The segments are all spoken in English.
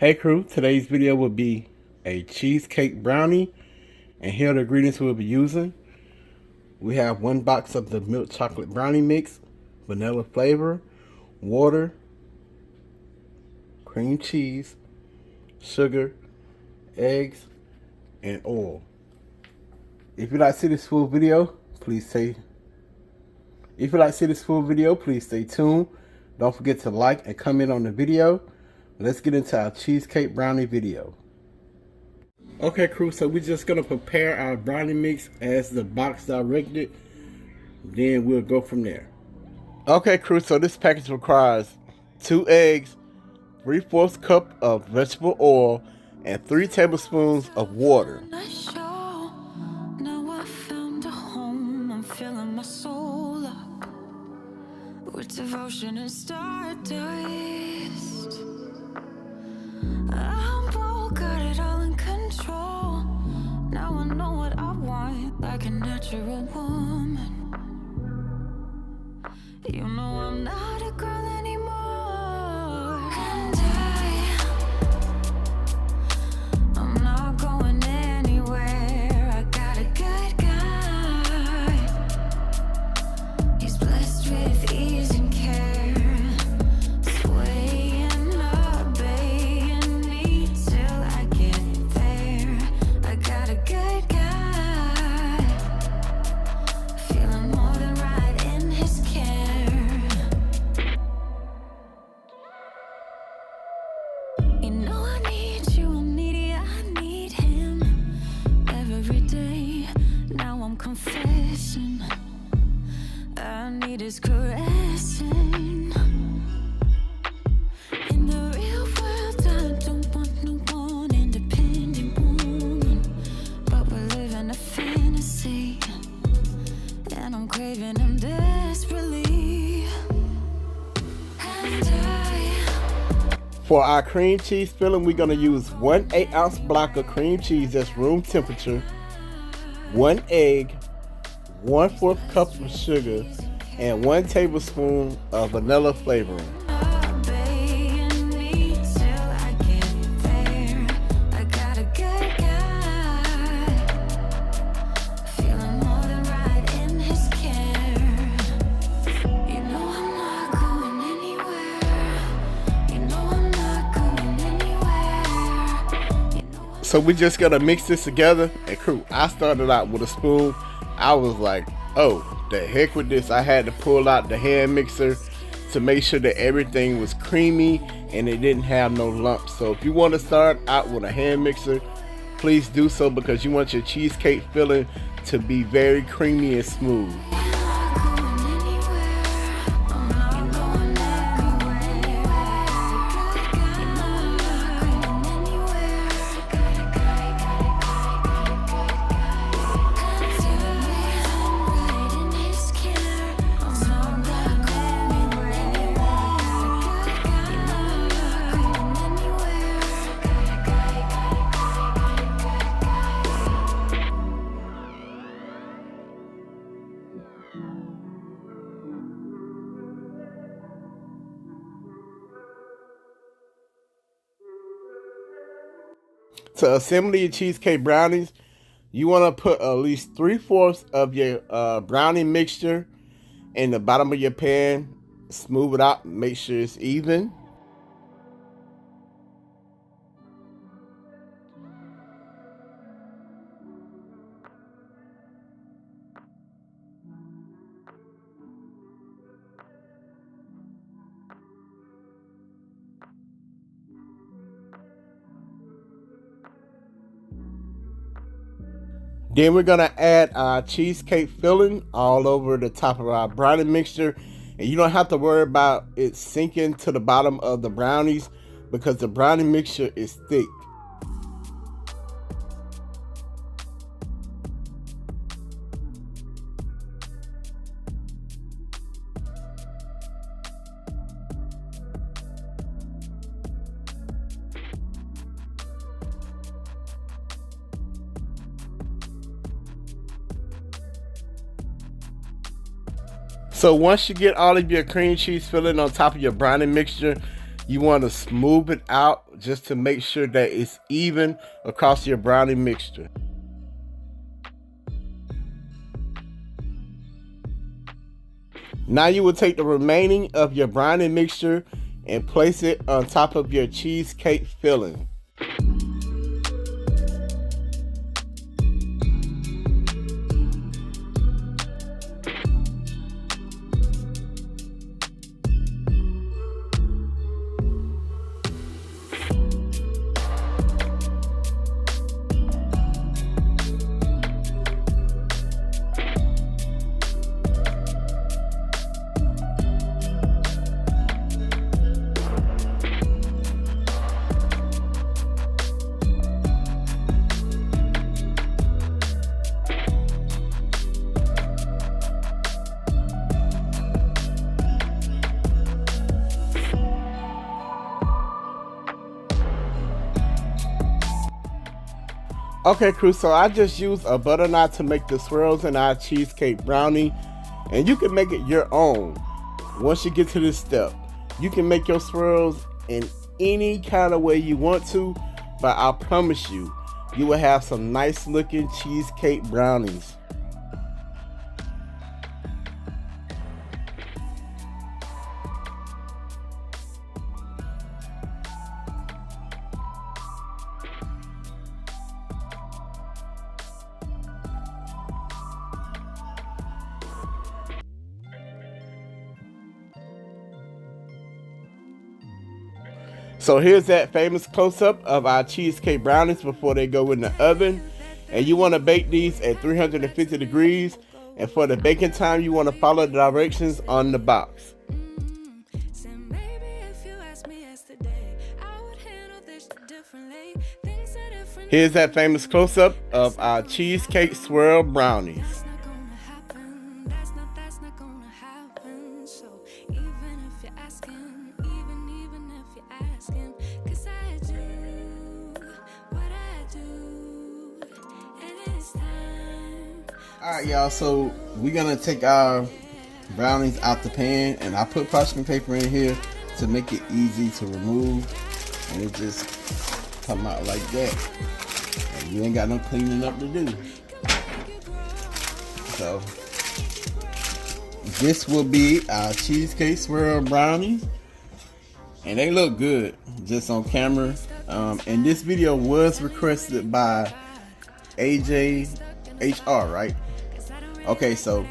Hey crew, today's video will be a cheesecake brownie, and here are the ingredients we'll be using. We have 1 box of the milk chocolate brownie mix, vanilla flavor, water, cream cheese, sugar, eggs, and oil. If you'd like to see this full video, please stay tuned. Don't forget to like and comment on the video. Let's get into our cheesecake brownie video. Okay crew, so we're just going to prepare our brownie mix as the box directed. Then we'll go from there. Okay crew, so this package requires 2 eggs, 3/4 cup of vegetable oil, and 3 tablespoons of water. With devotion and stardust, I'm bold, got it all in control. Now I know what I want, like a natural woman. You know I'm not a girl anymore, and I'm not going anywhere. I got a good guy. He's blessed with ease and care, swaying, obeying me till I get there. I got a good guy, feeling more than right in his care. You know I need you, I need him every day. Now I'm confessing, I need his caressing. In the real world, I don't want no one independent woman, but we're living a fantasy, and I'm craving him desperately. And For our cream cheese filling, we're going to use 1 8-ounce block of cream cheese that's room temperature, 1 egg, 1/4 cup of sugar, and 1 tablespoon of vanilla flavoring. obeying me till I get there. I got a good guy, feeling more than right in his care. You know I'm not going anywhere. You know I'm not going anywhere. So we're just going to mix this together. And crew, I started out with a spoon. I was like, oh, the heck with this. I had to pull out the hand mixer to make sure that everything was creamy and it didn't have no lumps. So if you want to start out with a hand mixer, please do so, because you want your cheesecake filling to be very creamy and smooth. To assemble your cheesecake brownies, you want to put at least 3/4 of your brownie mixture in the bottom of your pan. Smooth it out, make sure it's even. Then we're gonna add our cheesecake filling all over the top of our brownie mixture. And you don't have to worry about it sinking to the bottom of the brownies, because the brownie mixture is thick. So once you get all of your cream cheese filling on top of your brownie mixture, You want to smooth it out just to make sure that it's even across your brownie mixture. Now you will take the remaining of your brownie mixture and place it on top of your cheesecake filling. Okay, crew, so I just used a butter knot to make the swirls in our cheesecake brownie, and you can make it your own. Once you get to this step, you can make your swirls in any kind of way you want to, but I promise you, you will have some nice looking cheesecake brownies. So here's that famous close-up of our cheesecake brownies before they go in the oven. And you want to bake these at 350 degrees. And for the baking time, you want to follow the directions on the box. Here's that famous close-up of our Cheesecake Swirl Brownies. Alright y'all, so we're gonna take our brownies out the pan, and I put parchment paper in here to make it easy to remove, and it just come out like that, and you ain't got no cleaning up to do. So this will be our Cheesecake Swirl Brownies, and they look good just on camera. And this video was requested by AJHR, right? Okay, so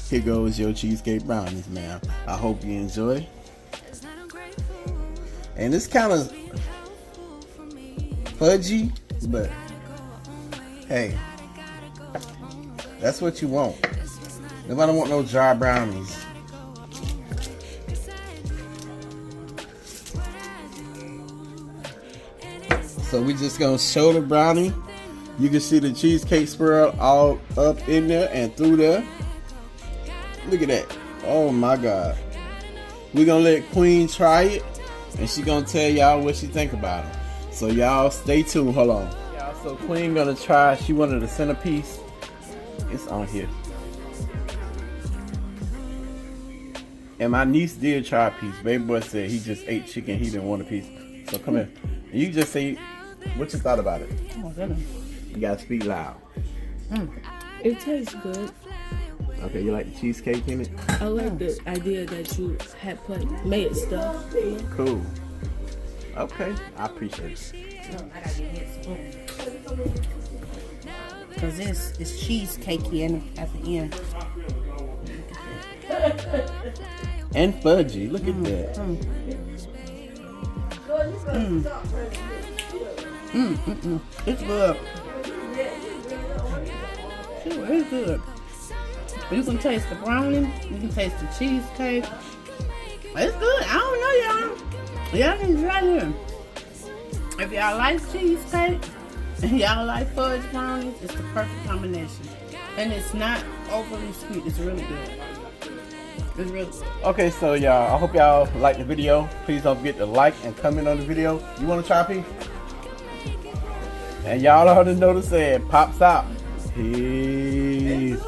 here goes your cheesecake brownies, man. I hope you enjoy. And it's kind of fudgy, but hey, that's what you want. Nobody want no dry brownies. So we just gonna show the brownie. You can see the cheesecake swirl all up in there and through there. Look at that. Oh my God. We're gonna let Queen try it, and she gonna tell y'all what she think about it. So y'all stay tuned. Hold on. Y'all, so Queen gonna try. She wanted the centerpiece. It's on here. And my niece did try a piece. Baby boy said he just ate chicken. He didn't want a piece. So come here. And you just say what you thought about it. Oh goodness. You gotta speak loud. It tastes good. Okay, you like the cheesecake in it? I like the idea that you had made stuff. Cool. Okay, I appreciate it. I gotta get his spoon. Cause this is cheesecakey at the end. And fudgy. Look at that. It's good. It's good. You can taste the brownie. You can taste the cheesecake. It's good. I don't know, y'all. Y'all can try it. If y'all like cheesecake and y'all like fudge brownies, it's the perfect combination. And it's not overly sweet. It's really good. It's really good. Okay, so y'all, I hope y'all like the video. Please don't forget to like and comment on the video. You want to try a piece? And y'all already know to say it. Pops out. Peace.